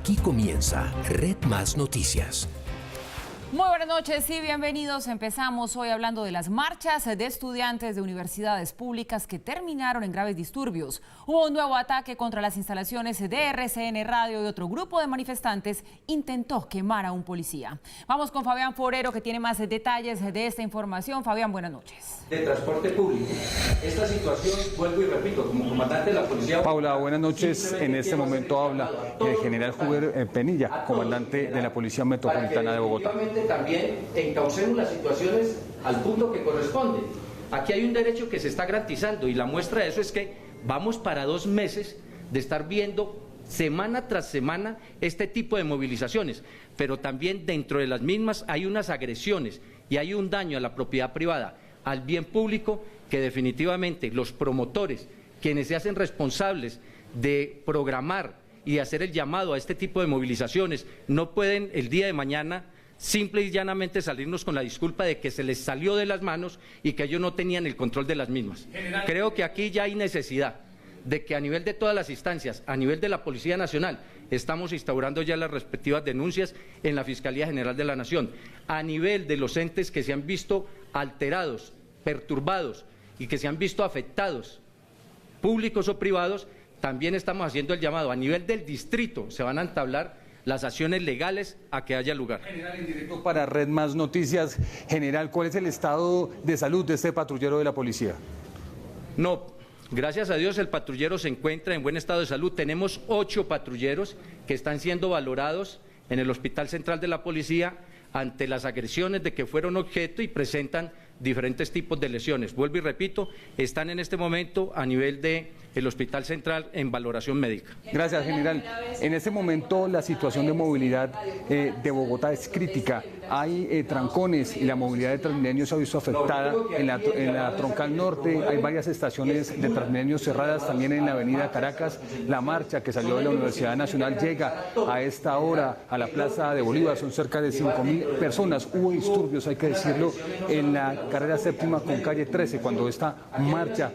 Aquí comienza Red Más Noticias. Muy buenas noches y bienvenidos. Empezamos hoy hablando de las marchas de estudiantes de universidades públicas que terminaron en graves disturbios. Hubo un nuevo ataque contra las instalaciones de RCN Radio y otro grupo de manifestantes intentó quemar a un policía. Vamos con Fabián Forero, que tiene más detalles de esta información. Fabián, buenas noches. De transporte público. Esta situación, vuelvo y repito, como comandante de la policía... Paula, buenas noches. En este momento habla el general Juber Penilla, comandante de la Policía Metropolitana de Bogotá. También encaucemos las situaciones al punto que corresponde. Aquí hay un derecho que se está garantizando y la muestra de eso es que vamos para 2 meses de estar viendo semana tras semana este tipo de movilizaciones, pero también dentro de las mismas hay unas agresiones y hay un daño a la propiedad privada, al bien público, que definitivamente los promotores, quienes se hacen responsables de programar y de hacer el llamado a este tipo de movilizaciones, no pueden el día de mañana simple y llanamente salirnos con la disculpa de que se les salió de las manos y que ellos no tenían el control de las mismas. Creo que aquí ya hay necesidad de que a nivel de todas las instancias, a nivel de la Policía Nacional, estamos instaurando ya las respectivas denuncias en la Fiscalía General de la Nación, a nivel de los entes que se han visto alterados, perturbados y que se han visto afectados, públicos o privados, también estamos haciendo el llamado. A nivel del distrito se van a entablar las acciones legales a que haya lugar. General, en directo para Red Más Noticias. General, ¿cuál es el estado de salud de este patrullero de la policía? No, gracias a Dios el patrullero se encuentra en buen estado de salud. Tenemos 8 patrulleros que están siendo valorados en el Hospital Central de la Policía ante las agresiones de que fueron objeto y presentan diferentes tipos de lesiones. Vuelvo y repito, están en este momento a nivel del Hospital Central en valoración médica. Gracias, general. En este momento la situación de movilidad de Bogotá es crítica. Hay trancones y la movilidad de Transmilenio se ha visto afectada en la Troncal Norte. Hay varias estaciones de Transmilenio cerradas también en la avenida Caracas. La marcha que salió de la Universidad Nacional llega a esta hora a la Plaza de Bolívar. Son cerca de 5.000 personas. Hubo disturbios, hay que decirlo, en la carrera séptima con calle 13, cuando esta marcha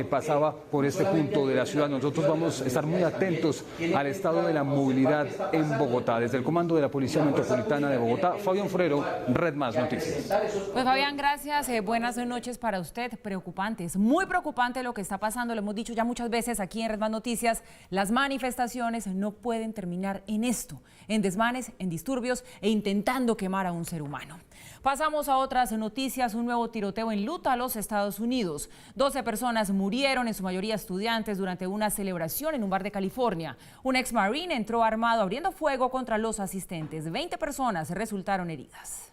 pasaba por este punto de la ciudad. Nosotros vamos a estar muy atentos al estado de la movilidad en Bogotá. Desde el comando de la Policía Metropolitana de Bogotá, Fabián Forero, Red Más Noticias. Pues Fabián, gracias. Buenas noches para usted. Preocupante, es muy preocupante lo que está pasando. Lo hemos dicho ya muchas veces aquí en Red Más Noticias. Las manifestaciones no pueden terminar en esto, en desmanes, en disturbios e intentando quemar a un ser humano. Pasamos a otras noticias. Un nuevo tiroteo en Utah, los Estados Unidos. 12 personas murieron, en su mayoría estudiantes, durante una celebración en un bar de California. Un ex marine entró armado abriendo fuego contra los asistentes. 20 personas resultaron heridas.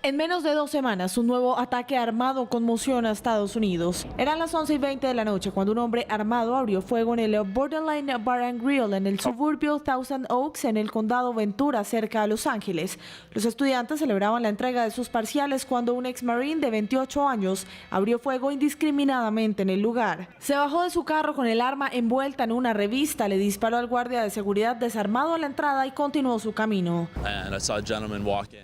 En menos de 2 semanas, un nuevo ataque armado conmociona a Estados Unidos. Eran las 11:20 de la noche cuando un hombre armado abrió fuego en el Borderline Bar and Grill en el suburbio Thousand Oaks, en el condado Ventura, cerca de Los Ángeles. Los estudiantes celebraban la entrega de sus parciales cuando un ex marine de 28 años abrió fuego indiscriminadamente en el lugar. Se bajó de su carro con el arma envuelta en una revista, le disparó al guardia de seguridad desarmado a la entrada y continuó su camino.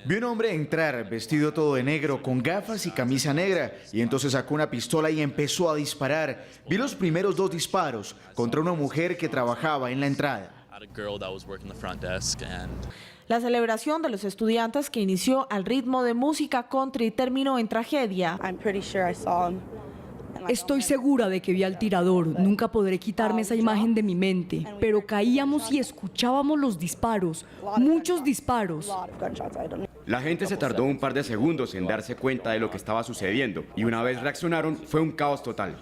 Vi un hombre entrar vestido todo de negro, con gafas y camisa negra, y entonces sacó una pistola y empezó a disparar. Vi los primeros 2 disparos contra una mujer que trabajaba en la entrada. La celebración de los estudiantes, que inició al ritmo de música country, terminó en tragedia. Estoy segura de que vi al tirador. Nunca podré quitarme esa imagen de mi mente. Pero caíamos y escuchábamos los disparos, muchos disparos. La gente se tardó un par de segundos en darse cuenta de lo que estaba sucediendo, y una vez reaccionaron fue un caos total.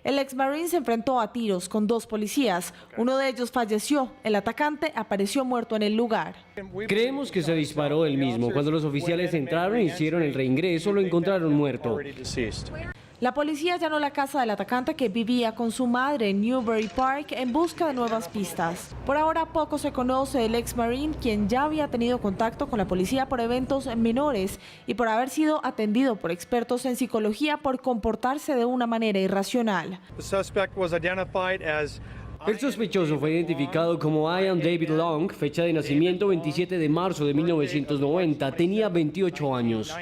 El ex marine se enfrentó a tiros con 2 policías. Uno de ellos falleció. El atacante apareció muerto en el lugar. Creemos que se disparó él mismo. Cuando los oficiales entraron e hicieron el reingreso, lo encontraron muerto. La policía allanó la casa del atacante, que vivía con su madre en Newbury Park, en busca de nuevas pistas. Por ahora poco se conoce del ex marine, quien ya había tenido contacto con la policía por eventos menores y por haber sido atendido por expertos en psicología por comportarse de una manera irracional. El sospechoso fue identificado como Ian David Long, fecha de nacimiento 27 de marzo de 1990, tenía 28 años.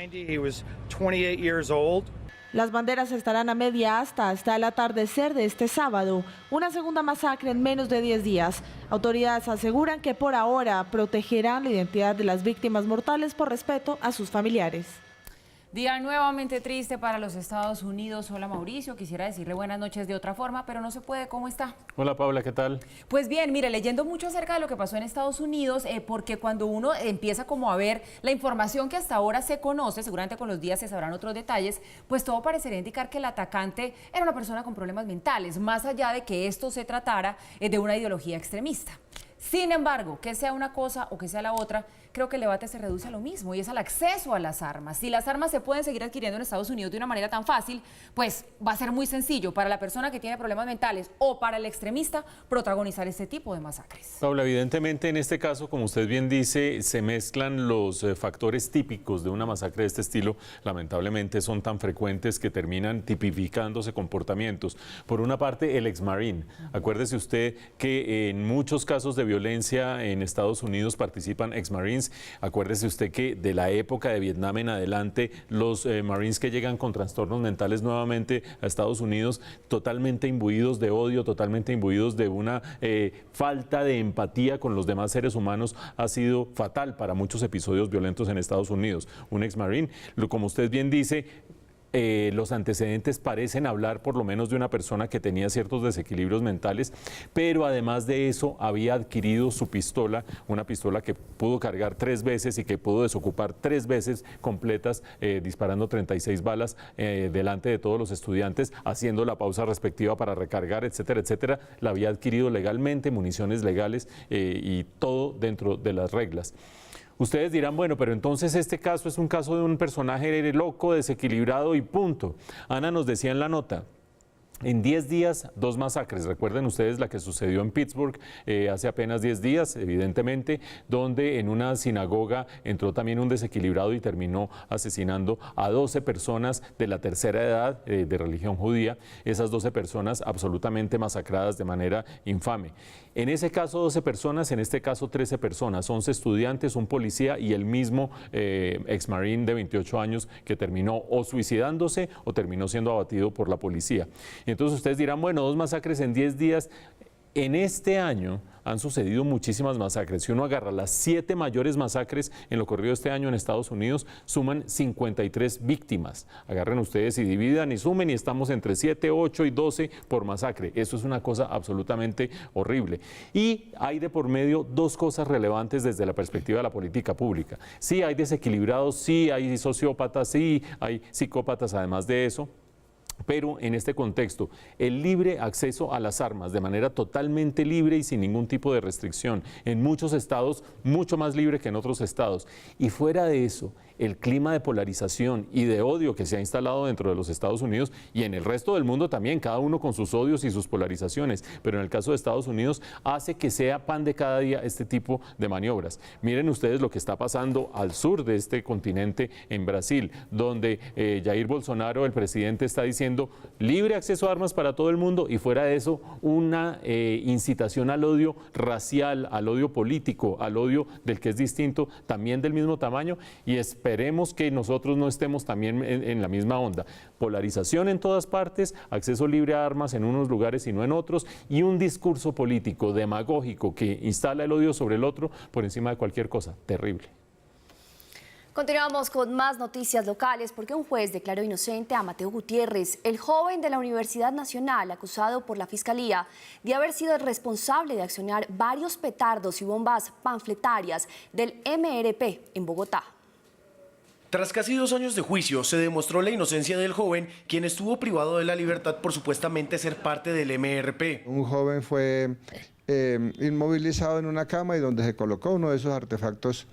Las banderas estarán a media asta hasta el atardecer de este sábado. Una segunda masacre en menos de 10 días. Autoridades aseguran que por ahora protegerán la identidad de las víctimas mortales por respeto a sus familiares. Día nuevamente triste para los Estados Unidos. Hola Mauricio, quisiera decirle buenas noches de otra forma, pero no se puede. ¿Cómo está? Hola Paula, ¿qué tal? Pues bien, mire, leyendo mucho acerca de lo que pasó en Estados Unidos, porque cuando uno empieza como a ver la información que hasta ahora se conoce, seguramente con los días se sabrán otros detalles, pues todo parecería indicar que el atacante era una persona con problemas mentales, más allá de que esto se tratara de una ideología extremista. Sin embargo, que sea una cosa o que sea la otra, creo que el debate se reduce a lo mismo y es al acceso a las armas. Si las armas se pueden seguir adquiriendo en Estados Unidos de una manera tan fácil, pues va a ser muy sencillo para la persona que tiene problemas mentales o para el extremista protagonizar este tipo de masacres. Paula, evidentemente en este caso, como usted bien dice, se mezclan los factores típicos de una masacre de este estilo. Lamentablemente son tan frecuentes que terminan tipificándose comportamientos. Por una parte, el ex-marine. Acuérdese usted que en muchos casos de violencia en Estados Unidos participan ex-marines. Acuérdese usted que de la época de Vietnam en adelante, los marines que llegan con trastornos mentales nuevamente a Estados Unidos, totalmente imbuidos de odio, totalmente imbuidos de una falta de empatía con los demás seres humanos, ha sido fatal para muchos episodios violentos en Estados Unidos. Un ex-marine, como usted bien dice, los antecedentes parecen hablar por lo menos de una persona que tenía ciertos desequilibrios mentales, pero además de eso había adquirido su pistola, una pistola que pudo cargar 3 veces y que pudo desocupar 3 veces completas, disparando 36 balas delante de todos los estudiantes, haciendo la pausa respectiva para recargar, etcétera, etcétera. La había adquirido legalmente, municiones legales y todo dentro de las reglas. Ustedes dirán, bueno, pero entonces este caso es un caso de un personaje loco, desequilibrado y punto. Ana nos decía en la nota, en 10 días, 2 masacres. Recuerden ustedes la que sucedió en Pittsburgh hace apenas 10 días, evidentemente, donde en una sinagoga entró también un desequilibrado y terminó asesinando a 12 personas de la tercera edad de religión judía. Esas 12 personas absolutamente masacradas de manera infame. En ese caso 12 personas, en este caso 13 personas, 11 estudiantes, un policía y el mismo ex-marine de 28 años que terminó o suicidándose o terminó siendo abatido por la policía. Entonces ustedes dirán, bueno, 2 masacres en 10 días. En este año han sucedido muchísimas masacres. Si uno agarra las 7 mayores masacres en lo corrido de este año en Estados Unidos, suman 53 víctimas. Agarren ustedes y dividan y sumen y estamos entre 7, 8 y 12 por masacre. Eso es una cosa absolutamente horrible. Y hay de por medio 2 cosas relevantes desde la perspectiva de la política pública. Sí hay desequilibrados, sí hay sociópatas, sí hay psicópatas además de eso. Pero en este contexto, el libre acceso a las armas de manera totalmente libre y sin ningún tipo de restricción, en muchos estados mucho más libre que en otros estados. Y fuera de eso, el clima de polarización y de odio que se ha instalado dentro de los Estados Unidos y en el resto del mundo también, cada uno con sus odios y sus polarizaciones, pero en el caso de Estados Unidos hace que sea pan de cada día este tipo de maniobras. Miren ustedes lo que está pasando al sur de este continente en Brasil, donde Jair Bolsonaro, el presidente, está diciendo libre acceso a armas para todo el mundo y fuera de eso una incitación al odio racial, al odio político, al odio del que es distinto, también del mismo tamaño, y esperemos que nosotros no estemos también en la misma onda. Polarización en todas partes, acceso libre a armas en unos lugares y no en otros, y un discurso político demagógico que instala el odio sobre el otro por encima de cualquier cosa. Terrible. Continuamos con más noticias locales porque un juez declaró inocente a Mateo Gutiérrez, el joven de la Universidad Nacional acusado por la Fiscalía de haber sido el responsable de accionar varios petardos y bombas panfletarias del MRP en Bogotá. Tras casi 2 años de juicio, se demostró la inocencia del joven, quien estuvo privado de la libertad por supuestamente ser parte del MRP. Un joven fue inmovilizado en una cama y donde se colocó uno de esos artefactos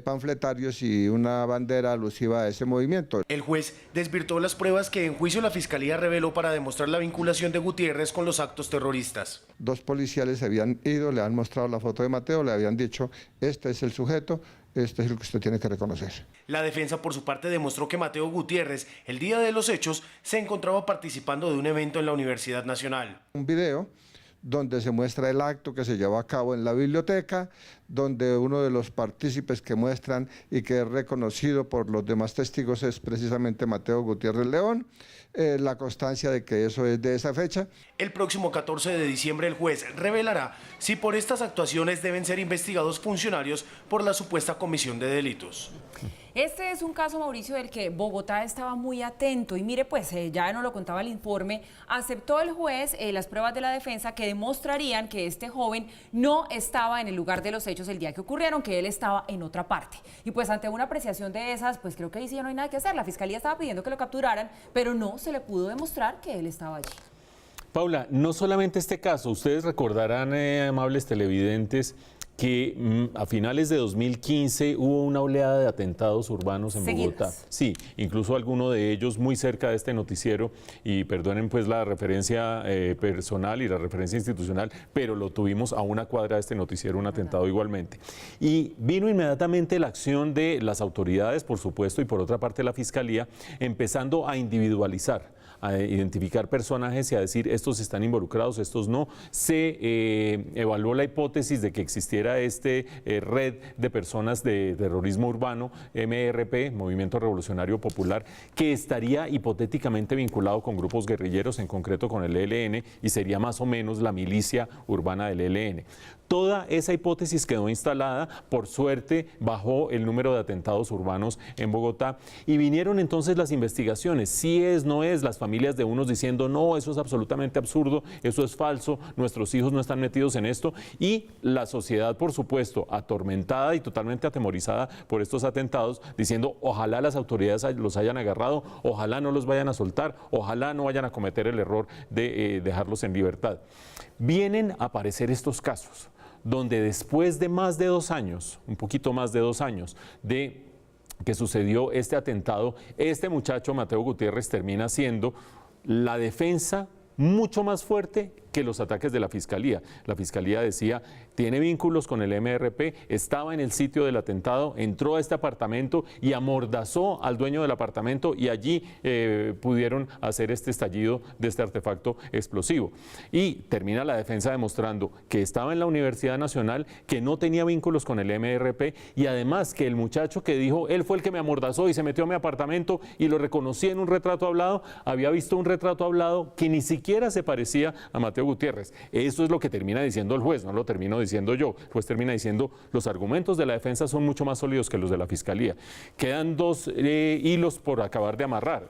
panfletarios y una bandera alusiva a ese movimiento. El juez desvirtuó las pruebas que en juicio la Fiscalía reveló para demostrar la vinculación de Gutiérrez con los actos terroristas. 2 policiales habían ido, le han mostrado la foto de Mateo, le habían dicho, este es el sujeto, este es el que usted tiene que reconocer. La defensa por su parte demostró que Mateo Gutiérrez, el día de los hechos, se encontraba participando de un evento en la Universidad Nacional. Un video donde se muestra el acto que se llevó a cabo en la biblioteca, donde uno de los partícipes que muestran y que es reconocido por los demás testigos es precisamente Mateo Gutiérrez León, la constancia de que eso es de esa fecha. El próximo 14 de diciembre el juez revelará si por estas actuaciones deben ser investigados funcionarios por la supuesta comisión de delitos. Este es un caso, Mauricio, del que Bogotá estaba muy atento y mire, pues ya nos lo contaba el informe, aceptó el juez las pruebas de la defensa que demostrarían que este joven no estaba en el lugar de los hechos el día que ocurrieron, que él estaba en otra parte. Y pues ante una apreciación de esas, pues creo que ahí sí ya no hay nada que hacer. La fiscalía estaba pidiendo que lo capturaran, pero no se le pudo demostrar que él estaba allí. Paula, no solamente este caso, ustedes recordarán, amables televidentes, que a finales de 2015 hubo una oleada de atentados urbanos en Bogotá. Sí, incluso alguno de ellos muy cerca de este noticiero, y perdonen pues la referencia personal y la referencia institucional, pero lo tuvimos a una cuadra de este noticiero, un atentado igualmente. Y vino inmediatamente la acción de las autoridades, por supuesto, y por otra parte la Fiscalía, empezando a individualizar, a identificar personajes y a decir estos están involucrados, estos no. Se evaluó la hipótesis de que existiera red de personas de terrorismo urbano, MRP, Movimiento Revolucionario Popular, que estaría hipotéticamente vinculado con grupos guerrilleros, en concreto con el ELN, y sería más o menos la milicia urbana del ELN. Toda esa hipótesis quedó instalada, por suerte bajó el número de atentados urbanos en Bogotá y vinieron entonces las investigaciones, si es, no es, las familias de unos diciendo no, eso es absolutamente absurdo, eso es falso, nuestros hijos no están metidos en esto, y la sociedad, por supuesto, atormentada y totalmente atemorizada por estos atentados, diciendo ojalá las autoridades los hayan agarrado, ojalá no los vayan a soltar, ojalá no vayan a cometer el error de dejarlos en libertad. Vienen a aparecer estos casos donde después de más de 2 años, un poquito más de 2 años, de que sucedió este atentado, este muchacho, Mateo Gutiérrez, termina siendo la defensa mucho más fuerte que los ataques de la Fiscalía. La Fiscalía decía, tiene vínculos con el MRP, estaba en el sitio del atentado, entró a este apartamento y amordazó al dueño del apartamento y allí pudieron hacer este estallido de este artefacto explosivo. Y termina la defensa demostrando que estaba en la Universidad Nacional, que no tenía vínculos con el MRP y además que el muchacho que dijo, él fue el que me amordazó y se metió a mi apartamento y lo reconocí en un retrato hablado, había visto un retrato hablado que ni siquiera se parecía a Mateo Gutiérrez. Eso es lo que termina diciendo el juez, no lo termino diciendo yo. El juez termina diciendo los argumentos de la defensa son mucho más sólidos que los de la Fiscalía. Quedan 2 hilos por acabar de amarrar.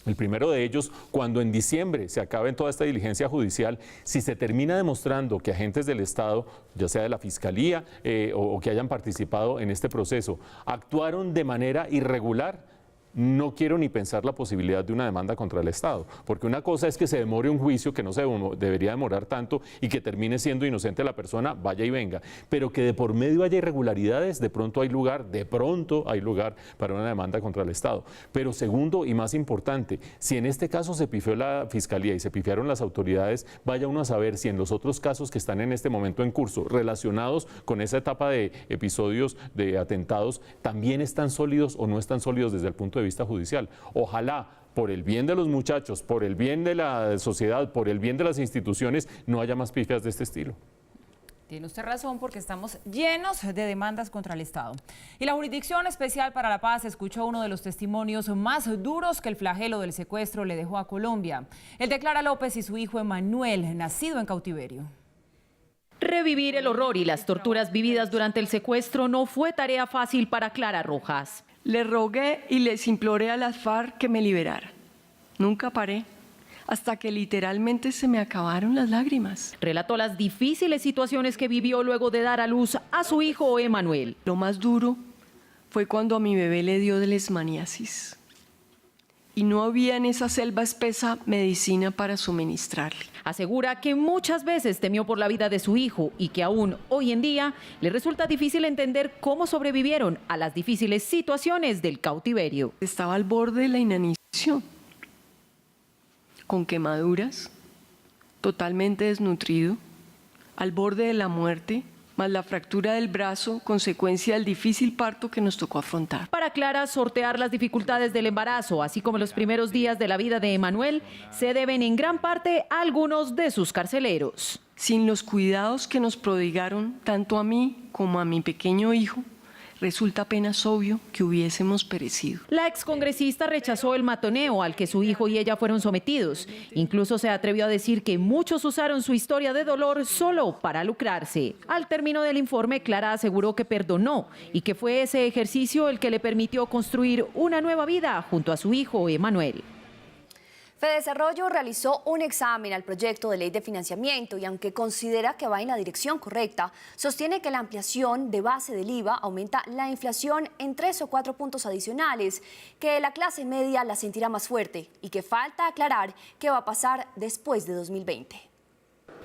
El primero de ellos, cuando en diciembre se acabe toda esta diligencia judicial, si se termina demostrando que agentes del Estado, ya sea de la Fiscalía o que hayan participado en este proceso, actuaron de manera irregular, no quiero ni pensar la posibilidad de una demanda contra el Estado, porque una cosa es que se demore un juicio que no se debería demorar tanto y que termine siendo inocente la persona, vaya y venga, pero que de por medio haya irregularidades, de pronto hay lugar para una demanda contra el Estado. Pero segundo y más importante, si en este caso se pifió la Fiscalía y se pifiaron las autoridades, vaya uno a saber si en los otros casos que están en este momento en curso, relacionados con esa etapa de episodios de atentados, también están sólidos o no están sólidos desde el punto de vista judicial. Ojalá, por el bien de los muchachos, por el bien de la sociedad, por el bien de las instituciones, no haya más pifias de este estilo. Tiene usted razón, porque estamos llenos de demandas contra el Estado. Y la Jurisdicción Especial para la Paz escuchó uno de los testimonios más duros que el flagelo del secuestro le dejó a Colombia. El de Clara López y su hijo Emanuel, nacido en cautiverio. Revivir el horror y las torturas vividas durante el secuestro no fue tarea fácil para Clara Rojas. Le rogué y les imploré a las FARC que me liberaran. Nunca paré, hasta que literalmente se me acabaron las lágrimas. Relató las difíciles situaciones que vivió luego de dar a luz a su hijo Emanuel. Lo más duro fue cuando a mi bebé le dio leishmaniasis. Y no había en esa selva espesa medicina para suministrarle. Asegura que muchas veces temió por la vida de su hijo y que aún hoy en día le resulta difícil entender cómo sobrevivieron a las difíciles situaciones del cautiverio. Estaba al borde de la inanición, con quemaduras, totalmente desnutrido, al borde de la muerte, más la fractura del brazo, consecuencia del difícil parto que nos tocó afrontar. Para Clara, sortear las dificultades del embarazo, así como los primeros días de la vida de Emanuel, se deben en gran parte a algunos de sus carceleros. Sin los cuidados que nos prodigaron tanto a mí como a mi pequeño hijo, resulta apenas obvio que hubiésemos perecido. La excongresista rechazó el matoneo al que su hijo y ella fueron sometidos. Incluso se atrevió a decir que muchos usaron su historia de dolor solo para lucrarse. Al término del informe, Clara aseguró que perdonó y que fue ese ejercicio el que le permitió construir una nueva vida junto a su hijo Emanuel. Fedesarrollo realizó un examen al proyecto de ley de financiamiento y aunque considera que va en la dirección correcta, sostiene que la ampliación de base del IVA aumenta la inflación en 3 o 4 puntos adicionales, que la clase media la sentirá más fuerte y que falta aclarar qué va a pasar después de 2020.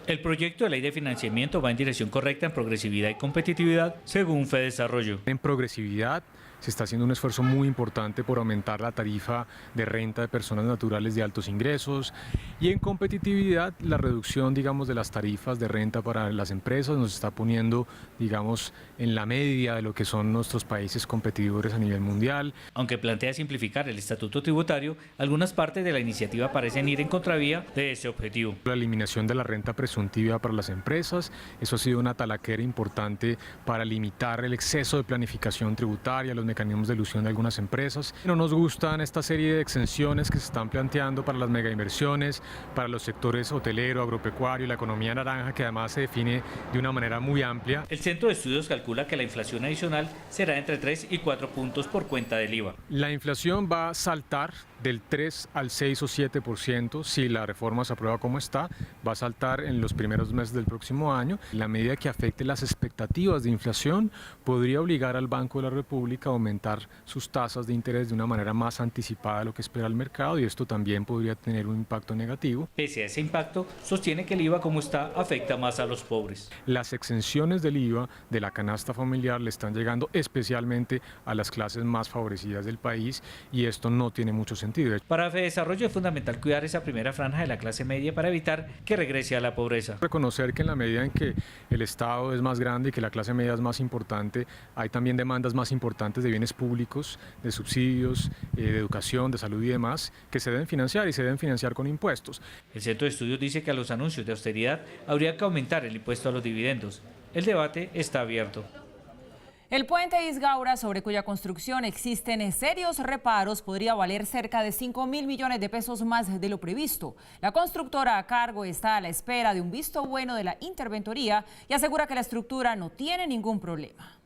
El proyecto de ley de financiamiento va en dirección correcta en progresividad y competitividad, según Fedesarrollo. En progresividad se está haciendo un esfuerzo muy importante por aumentar la tarifa de renta de personas naturales de altos ingresos, y en competitividad la reducción, digamos, de las tarifas de renta para las empresas nos está poniendo, digamos, en la media de lo que son nuestros países competidores a nivel mundial. Aunque plantea simplificar el estatuto tributario, algunas partes de la iniciativa parecen ir en contravía de ese objetivo. La eliminación de la renta presuntiva para las empresas, eso ha sido una talaquera importante para limitar el exceso de planificación tributaria, los mecanismos de ilusión de algunas empresas. No nos gustan esta serie de exenciones que se están planteando para las megainversiones, para los sectores hotelero, agropecuario y la economía naranja, que además se define de una manera muy amplia. El Centro de Estudios calcula que la inflación adicional será entre 3 y 4 puntos por cuenta del IVA. La inflación va a saltar del 3 al 6 o 7%, si la reforma se aprueba como está, va a saltar en los primeros meses del próximo año. La medida que afecte las expectativas de inflación podría obligar al Banco de la República a aumentar sus tasas de interés de una manera más anticipada de lo que espera el mercado, y esto también podría tener un impacto negativo. Pese a ese impacto, sostiene que el IVA como está afecta más a los pobres. Las exenciones del IVA de la canasta familiar le están llegando especialmente a las clases más favorecidas del país, y esto no tiene mucho sentido. Para Fedesarrollo es fundamental cuidar esa primera franja de la clase media para evitar que regrese a la pobreza. Reconocer que en la medida en que el Estado es más grande y que la clase media es más importante, hay también demandas más importantes de bienes públicos, de subsidios, de educación, de salud y demás, que se deben financiar, y se deben financiar con impuestos. El Centro de Estudios dice que a los anuncios de austeridad habría que aumentar el impuesto a los dividendos. El debate está abierto. El puente Isgaura, sobre cuya construcción existen serios reparos, podría valer cerca de 5.000 millones de pesos más de lo previsto. La constructora a cargo está a la espera de un visto bueno de la interventoría y asegura que la estructura no tiene ningún problema.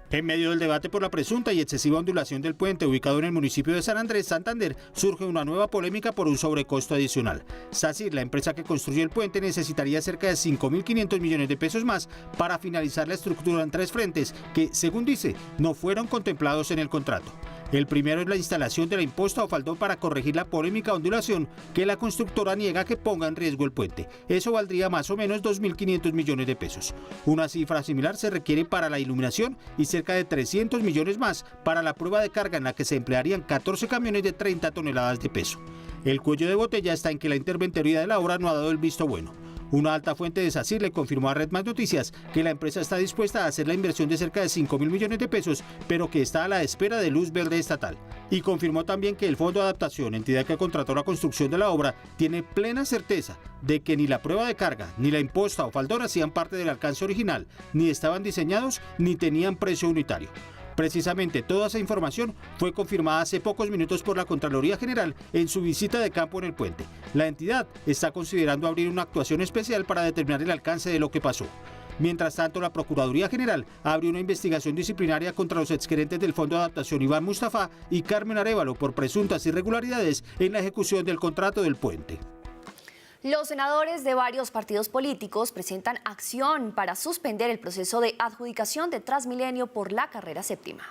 En medio del debate por la presunta y excesiva ondulación del puente ubicado en el municipio de San Andrés, Santander, surge una nueva polémica por un sobrecosto adicional. SACIR, la empresa que construye el puente, necesitaría cerca de 5.500 millones de pesos más para finalizar la estructura en 3 frentes que, según dice, no fueron contemplados en el contrato. El primero es la instalación de la imposta o faldón para corregir la polémica ondulación que la constructora niega que ponga en riesgo el puente. Eso valdría más o menos 2.500 millones de pesos. Una cifra similar se requiere para la iluminación y cerca de 300 millones más para la prueba de carga, en la que se emplearían 14 camiones de 30 toneladas de peso. El cuello de botella está en que la interventoría de la obra no ha dado el visto bueno. Una alta fuente de SACIR le confirmó a Red Más Noticias que la empresa está dispuesta a hacer la inversión de cerca de 5.000 millones de pesos, pero que está a la espera de luz verde estatal. Y confirmó también que el Fondo de Adaptación, entidad que contrató la construcción de la obra, tiene plena certeza de que ni la prueba de carga, ni la imposta o faldón hacían parte del alcance original, ni estaban diseñados, ni tenían precio unitario. Precisamente toda esa información fue confirmada hace pocos minutos por la Contraloría General en su visita de campo en el puente. La entidad está considerando abrir una actuación especial para determinar el alcance de lo que pasó. Mientras tanto, la Procuraduría General abrió una investigación disciplinaria contra los exgerentes del Fondo de Adaptación Iván Mustafa y Carmen Arévalo por presuntas irregularidades en la ejecución del contrato del puente. Los senadores de varios partidos políticos presentan acción para suspender el proceso de adjudicación de Transmilenio por la carrera séptima.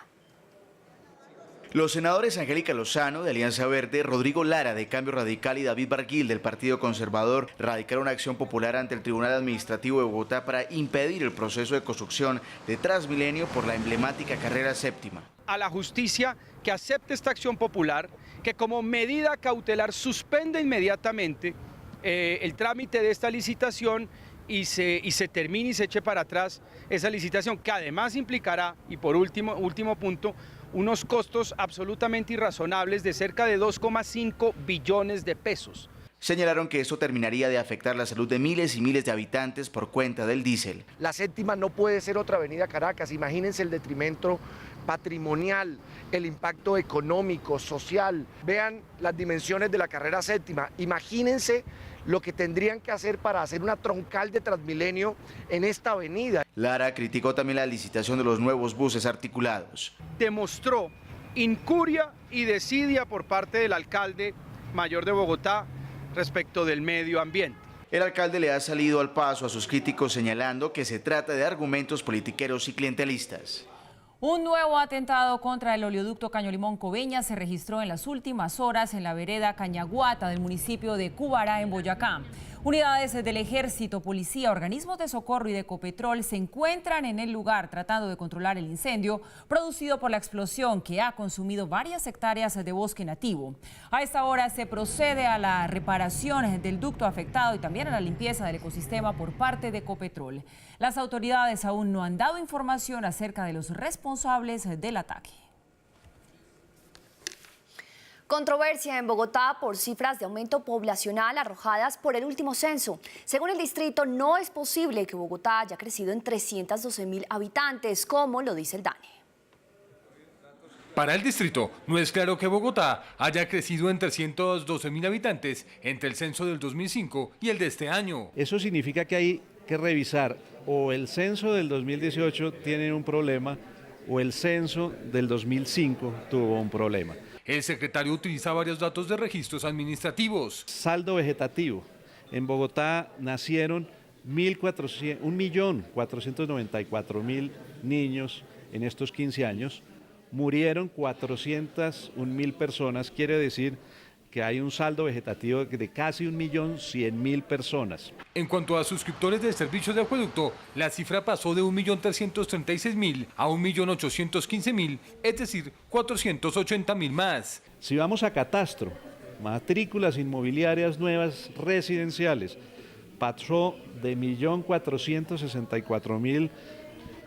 Los senadores Angélica Lozano, de Alianza Verde, Rodrigo Lara, de Cambio Radical, y David Barguil, del Partido Conservador, radicaron una acción popular ante el Tribunal Administrativo de Bogotá para impedir el proceso de construcción de Transmilenio por la emblemática carrera séptima. A la justicia que acepte esta acción popular, que como medida cautelar suspende inmediatamente el trámite de esta licitación y se termine y se eche para atrás esa licitación, que además implicará, y por último punto, unos costos absolutamente irrazonables de cerca de 2,5 billones de pesos. Señalaron que esto terminaría de afectar la salud de miles y miles de habitantes por cuenta del diésel. La séptima no puede ser otra avenida Caracas, imagínense el detrimento patrimonial, el impacto económico, social. Vean las dimensiones de la carrera séptima, imagínense lo que tendrían que hacer para hacer una troncal de Transmilenio en esta avenida. Lara criticó también la licitación de los nuevos buses articulados. Demostró incuria y desidia por parte del alcalde mayor de Bogotá respecto del medio ambiente. El alcalde le ha salido al paso a sus críticos señalando que se trata de argumentos politiqueros y clientelistas. Un nuevo atentado contra el oleoducto Caño-Limón-Coveñas se registró en las últimas horas en la vereda Cañaguata del municipio de Cubará, en Boyacá. Unidades del Ejército, Policía, organismos de socorro y de Ecopetrol se encuentran en el lugar tratando de controlar el incendio producido por la explosión que ha consumido varias hectáreas de bosque nativo. A esta hora se procede a la reparación del ducto afectado y también a la limpieza del ecosistema por parte de Ecopetrol. Las autoridades aún no han dado información acerca de los responsables del ataque. Controversia en Bogotá por cifras de aumento poblacional arrojadas por el último censo. Según el distrito, no es posible que Bogotá haya crecido en 312.000 habitantes, como lo dice el DANE. Para el distrito, no es claro que Bogotá haya crecido en 312.000 habitantes entre el censo del 2005 y el de este año. Eso significa que hay que revisar o el censo del 2018 tiene un problema o el censo del 2005 tuvo un problema. El secretario utiliza varios datos de registros administrativos. Saldo vegetativo. En Bogotá nacieron 1.494.000 niños en estos 15 años. Murieron 401.000 personas, quiere decir que hay un saldo vegetativo de casi 1.100.000 personas. En cuanto a suscriptores de servicios de acueducto, la cifra pasó de 1.336.000 a 1.815.000, es decir, 480.000 más. Si vamos a catastro, matrículas inmobiliarias nuevas residenciales, pasó de 1.464.000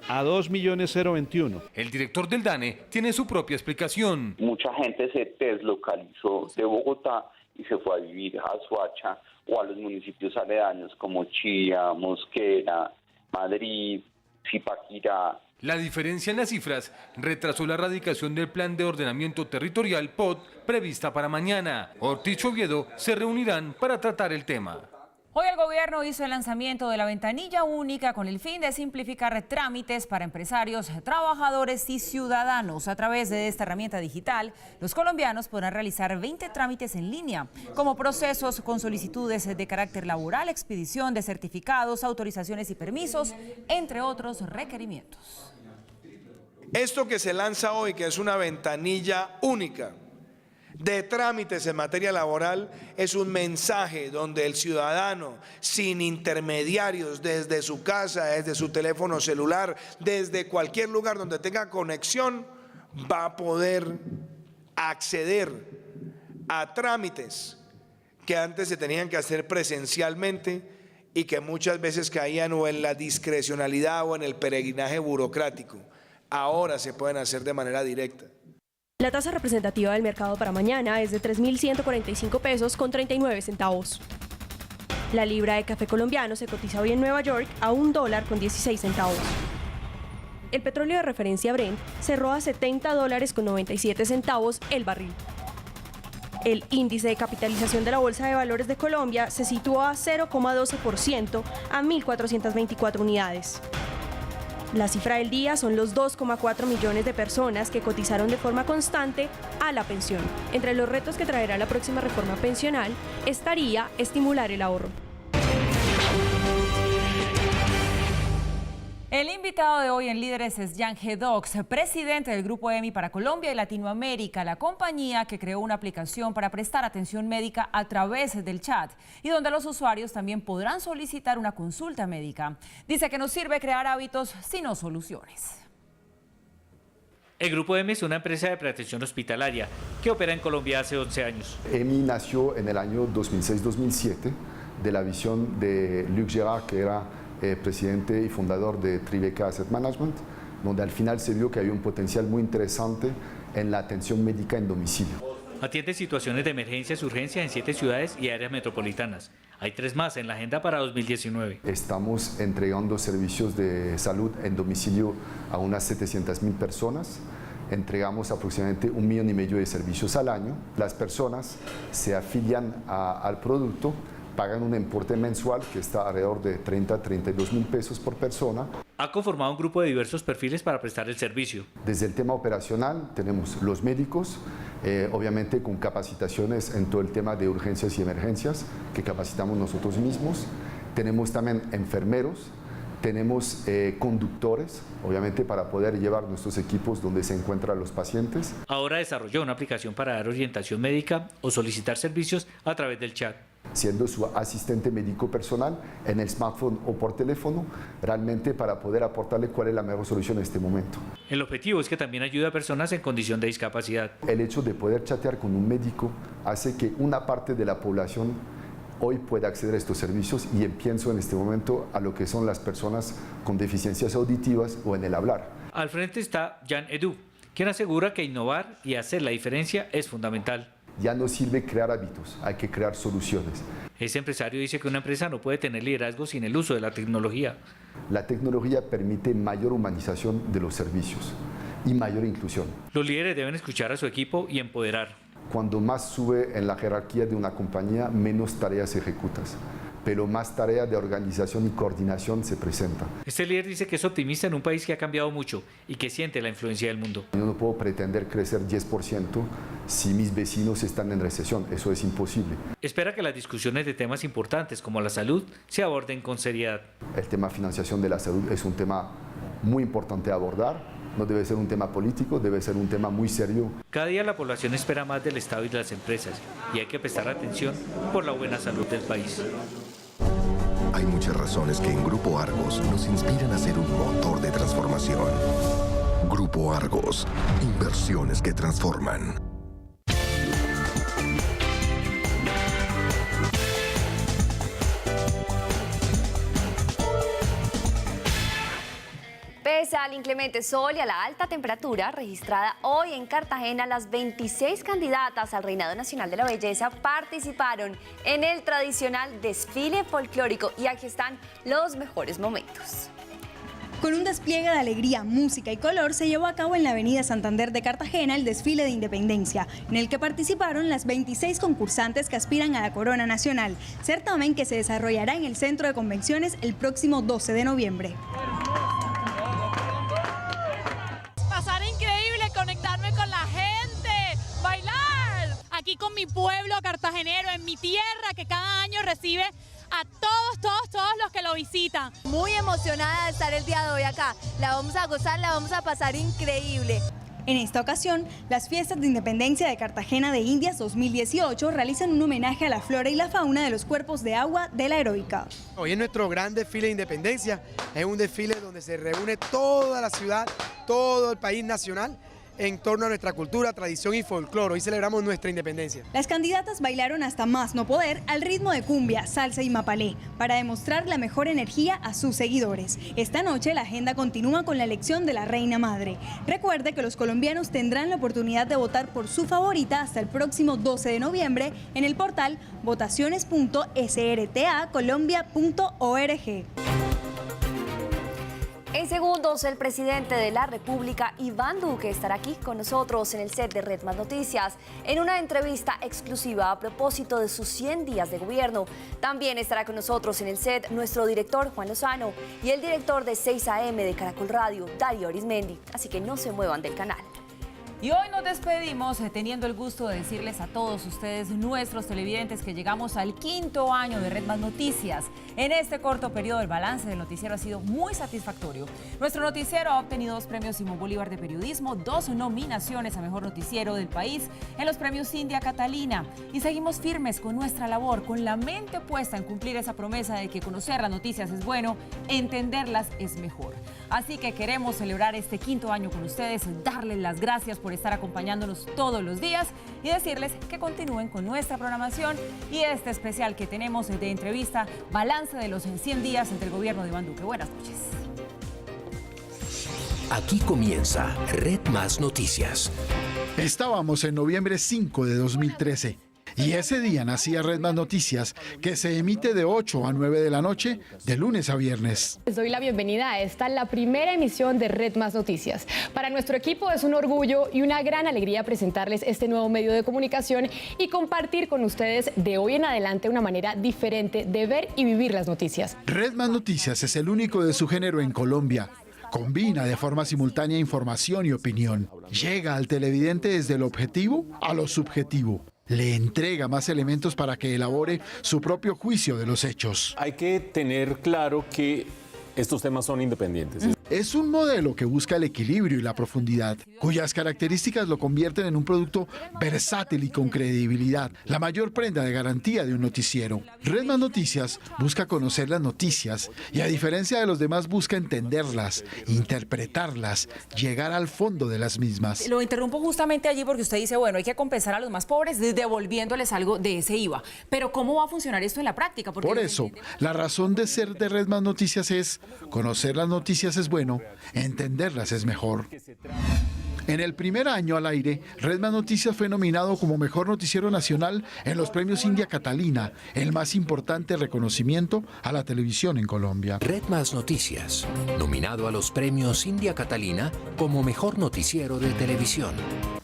a 2.021.000. El director del DANE tiene su propia explicación. Mucha gente se deslocalizó de Bogotá y se fue a vivir a Soacha o a los municipios aledaños como Chía, Mosquera, Madrid, Zipaquirá. La diferencia en las cifras retrasó la radicación del Plan de Ordenamiento Territorial POT prevista para mañana. Ortiz y Oviedo se reunirán para tratar el tema. Hoy el gobierno hizo el lanzamiento de la ventanilla única con el fin de simplificar trámites para empresarios, trabajadores y ciudadanos. A través de esta herramienta digital, los colombianos podrán realizar 20 trámites en línea, como procesos con solicitudes de carácter laboral, expedición de certificados, autorizaciones y permisos, entre otros requerimientos. Esto que se lanza hoy, que es una ventanilla única de trámites en materia laboral, es un mensaje donde el ciudadano, sin intermediarios, desde su casa, desde su teléfono celular, desde cualquier lugar donde tenga conexión, va a poder acceder a trámites que antes se tenían que hacer presencialmente y que muchas veces caían o en la discrecionalidad o en el peregrinaje burocrático. Ahora se pueden hacer de manera directa. La tasa representativa del mercado para mañana es de 3.145 pesos con 39 centavos. La libra de café colombiano se cotiza hoy en Nueva York a $1 con 16 centavos. El petróleo de referencia Brent cerró a $70 con 97 centavos el barril. El índice de capitalización de la Bolsa de Valores de Colombia se situó a 0,12% a 1.424 unidades. La cifra del día son los 2,4 millones de personas que cotizaron de forma constante a la pensión. Entre los retos que traerá la próxima reforma pensional estaría estimular el ahorro. El invitado de hoy en Líderes es Jan Gedox, presidente del Grupo EMI para Colombia y Latinoamérica, la compañía que creó una aplicación para prestar atención médica a través del chat y donde los usuarios también podrán solicitar una consulta médica. Dice que no sirve crear hábitos, sino soluciones. El Grupo EMI es una empresa de preatención hospitalaria que opera en Colombia hace 11 años. EMI nació en el año 2006-2007 de la visión de Luc Gérard, que era presidente y fundador de Tribeca Asset Management, donde al final se vio que había un potencial muy interesante en la atención médica en domicilio. Atiende situaciones de emergencias y urgencia en 7 ciudades y áreas metropolitanas. Hay 3 más en la agenda para 2019. Estamos entregando servicios de salud en domicilio a unas 700.000 personas. Entregamos aproximadamente 1,5 millones de servicios al año. Las personas se afilian al producto, pagan un importe mensual que está alrededor de 30 a 32 mil pesos por persona. Ha conformado un grupo de diversos perfiles para prestar el servicio. Desde el tema operacional tenemos los médicos, obviamente con capacitaciones en todo el tema de urgencias y emergencias que capacitamos nosotros mismos. Tenemos también enfermeros, tenemos conductores, obviamente para poder llevar nuestros equipos donde se encuentran los pacientes. Ahora desarrolló una aplicación para dar orientación médica o solicitar servicios a través del chat. Siendo su asistente médico personal en el smartphone o por teléfono, realmente para poder aportarle cuál es la mejor solución en este momento. El objetivo es que también ayude a personas en condición de discapacidad. El hecho de poder chatear con un médico hace que una parte de la población hoy pueda acceder a estos servicios, y pienso en este momento a lo que son las personas con deficiencias auditivas o en el hablar. Al frente está Jan Edu, quien asegura que innovar y hacer la diferencia es fundamental. Ya no sirve crear hábitos, hay que crear soluciones. Este empresario dice que una empresa no puede tener liderazgo sin el uso de la tecnología. La tecnología permite mayor humanización de los servicios y mayor inclusión. Los líderes deben escuchar a su equipo y empoderar. Cuando más sube en la jerarquía de una compañía, menos tareas ejecutas, pero más tarea de organización y coordinación se presenta. Este líder dice que es optimista en un país que ha cambiado mucho y que siente la influencia del mundo. Yo no puedo pretender crecer 10% si mis vecinos están en recesión, eso es imposible. Espera que las discusiones de temas importantes como la salud se aborden con seriedad. El tema de financiación de la salud es un tema muy importante a abordar. No debe ser un tema político, debe ser un tema muy serio. Cada día la población espera más del Estado y de las empresas, y hay que prestar atención por la buena salud del país. Hay muchas razones que en Grupo Argos nos inspiran a ser un motor de transformación. Grupo Argos, inversiones que transforman. Pese al inclemente sol y a la alta temperatura registrada hoy en Cartagena, las 26 candidatas al Reinado Nacional de la Belleza participaron en el tradicional desfile folclórico, y aquí están los mejores momentos. Con un despliegue de alegría, música y color se llevó a cabo en la Avenida Santander de Cartagena el desfile de Independencia, en el que participaron las 26 concursantes que aspiran a la corona nacional, certamen que se desarrollará en el Centro de Convenciones el próximo 12 de noviembre. Pasar increíble, conectarme con la gente, bailar aquí con mi pueblo cartagenero, en mi tierra, que cada año recibe a todos los que lo visitan. Muy emocionada de estar el día de hoy acá. La vamos a gozar, la vamos a pasar increíble. En esta ocasión, las fiestas de independencia de Cartagena de Indias 2018 realizan un homenaje a la flora y la fauna de los cuerpos de agua de la heroica. Hoy es nuestro gran desfile de independencia. Es un desfile donde se reúne toda la ciudad, todo el país nacional, en torno a nuestra cultura, tradición y folclore. Hoy celebramos nuestra independencia. Las candidatas bailaron hasta más no poder al ritmo de cumbia, salsa y mapalé para demostrar la mejor energía a sus seguidores. Esta noche la agenda continúa con la elección de la Reina Madre. Recuerde que los colombianos tendrán la oportunidad de votar por su favorita hasta el próximo 12 de noviembre en el portal votaciones.srtacolombia.org. En segundos, el presidente de la República, Iván Duque, estará aquí con nosotros en el set de Red Más Noticias en una entrevista exclusiva a propósito de sus 100 días de gobierno. También estará con nosotros en el set nuestro director, Juan Lozano, y el director de 6 AM de Caracol Radio, Darío Arismendi. Así que no se muevan del canal. Y hoy nos despedimos teniendo el gusto de decirles a todos ustedes, nuestros televidentes, que llegamos al 5º año de Red Más Noticias. En este corto periodo, el balance del noticiero ha sido muy satisfactorio. Nuestro noticiero ha obtenido 2 premios Simón Bolívar de Periodismo, 2 nominaciones a Mejor Noticiero del País en los premios India Catalina. Y seguimos firmes con nuestra labor, con la mente puesta en cumplir esa promesa de que conocer las noticias es bueno, entenderlas es mejor. Así que queremos celebrar este 5º año con ustedes, darles las gracias por por estar acompañándonos todos los días y decirles que continúen con nuestra programación y este especial que tenemos de entrevista, balance de los 100 días del gobierno de Iván Duque. Buenas noches. Aquí comienza Red Más Noticias. Estábamos en noviembre 5 de 2013 y ese día nacía Red Más Noticias, que se emite de 8 a 9 de la noche, de lunes a viernes. Les doy la bienvenida a esta, la primera emisión de Red Más Noticias. Para nuestro equipo es un orgullo y una gran alegría presentarles este nuevo medio de comunicación y compartir con ustedes de hoy en adelante una manera diferente de ver y vivir las noticias. Red Más Noticias es el único de su género en Colombia. Combina de forma simultánea información y opinión. Llega al televidente desde lo objetivo a lo subjetivo. Le entrega más elementos para que elabore su propio juicio de los hechos. Hay que tener claro que estos temas son independientes. Es un modelo que busca el equilibrio y la profundidad, cuyas características lo convierten en un producto versátil y con credibilidad, la mayor prenda de garantía de un noticiero. Red Más Noticias busca conocer las noticias y, a diferencia de los demás, busca entenderlas, interpretarlas, llegar al fondo de las mismas. Lo interrumpo justamente allí porque usted dice, bueno, hay que compensar a los más pobres devolviéndoles algo de ese IVA. Pero ¿cómo va a funcionar esto en la práctica? Porque por eso, la razón de ser de Red Más Noticias es: conocer las noticias es bueno, entenderlas es mejor. En el primer año al aire, Red Más Noticias fue nominado como Mejor Noticiero Nacional en los premios India Catalina, el más importante reconocimiento a la televisión en Colombia. Red Más Noticias, nominado a los premios India Catalina como Mejor Noticiero de Televisión.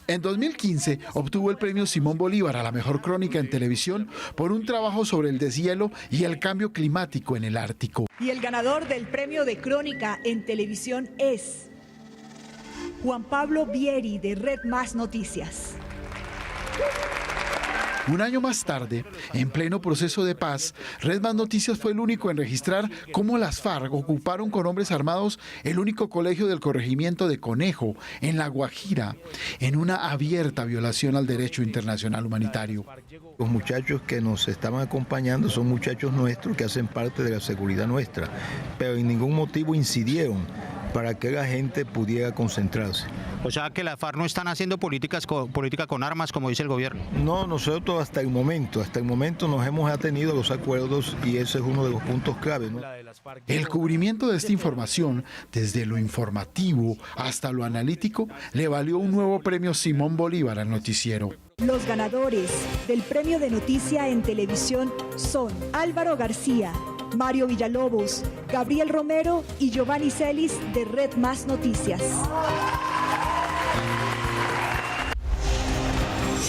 En 2015 obtuvo el premio Simón Bolívar a la mejor crónica en televisión por un trabajo sobre el deshielo y el cambio climático en el Ártico. Y el ganador del premio de crónica en televisión es Juan Pablo Vieri, de Red Más Noticias. Un año más tarde, en pleno proceso de paz, Red Más Noticias fue el único en registrar cómo las FARC ocuparon con hombres armados el único colegio del corregimiento de Conejo, en La Guajira, en una abierta violación al derecho internacional humanitario. Los muchachos que nos estaban acompañando son muchachos nuestros que hacen parte de la seguridad nuestra, pero en ningún motivo incidieron para que la gente pudiera concentrarse. O sea que las FARC no están haciendo política con armas, como dice el gobierno. No, nosotros hasta el momento nos hemos atenido a los acuerdos y ese es uno de los puntos claves, ¿no? El cubrimiento de esta información, desde lo informativo hasta lo analítico, le valió un nuevo premio Simón Bolívar al noticiero. Los ganadores del premio de noticia en televisión son Álvaro García, Mario Villalobos, Gabriel Romero y Giovanni Celis, de Red Más Noticias.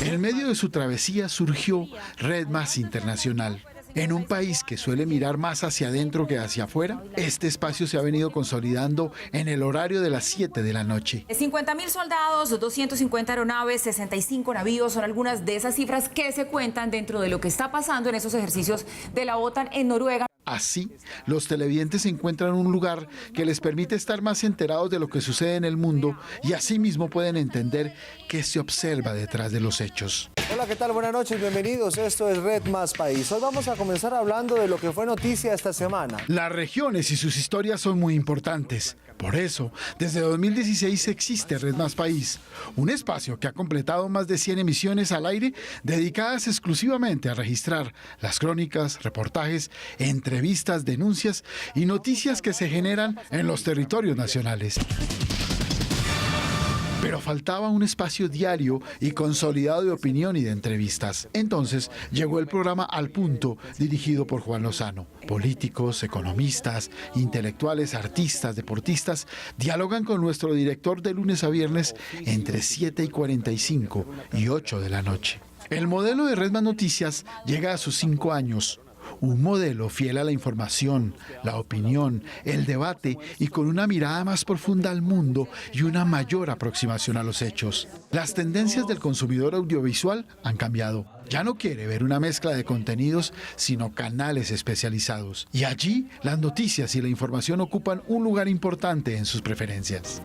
En medio de su travesía surgió Red Más Internacional. En un país que suele mirar más hacia adentro que hacia afuera, este espacio se ha venido consolidando en el horario de las 7 de la noche. 50.000 soldados, 250 aeronaves, 65 navíos son algunas de esas cifras que se cuentan dentro de lo que está pasando en esos ejercicios de la OTAN en Noruega. Así, los televidentes encuentran un lugar que les permite estar más enterados de lo que sucede en el mundo y asimismo pueden entender qué se observa detrás de los hechos. Hola, ¿qué tal? Buenas noches, bienvenidos. Esto es Red Más País. Hoy vamos a comenzar hablando de lo que fue noticia esta semana. Las regiones y sus historias son muy importantes. Por eso, desde 2016 existe Red Más País, un espacio que ha completado más de 100 emisiones al aire dedicadas exclusivamente a registrar las crónicas, reportajes, entrevistas, denuncias y noticias que se generan en los territorios nacionales. Pero faltaba un espacio diario y consolidado de opinión y de entrevistas. Entonces llegó el programa Al Punto, dirigido por Juan Lozano. Políticos, economistas, intelectuales, artistas, deportistas dialogan con nuestro director de lunes a viernes entre 7:45 y 8 de la noche. El modelo de Red Más Noticias llega a sus 5 años. Un modelo fiel a la información, la opinión, el debate y con una mirada más profunda al mundo y una mayor aproximación a los hechos. Las tendencias del consumidor audiovisual han cambiado. Ya no quiere ver una mezcla de contenidos, sino canales especializados. Y allí las noticias y la información ocupan un lugar importante en sus preferencias.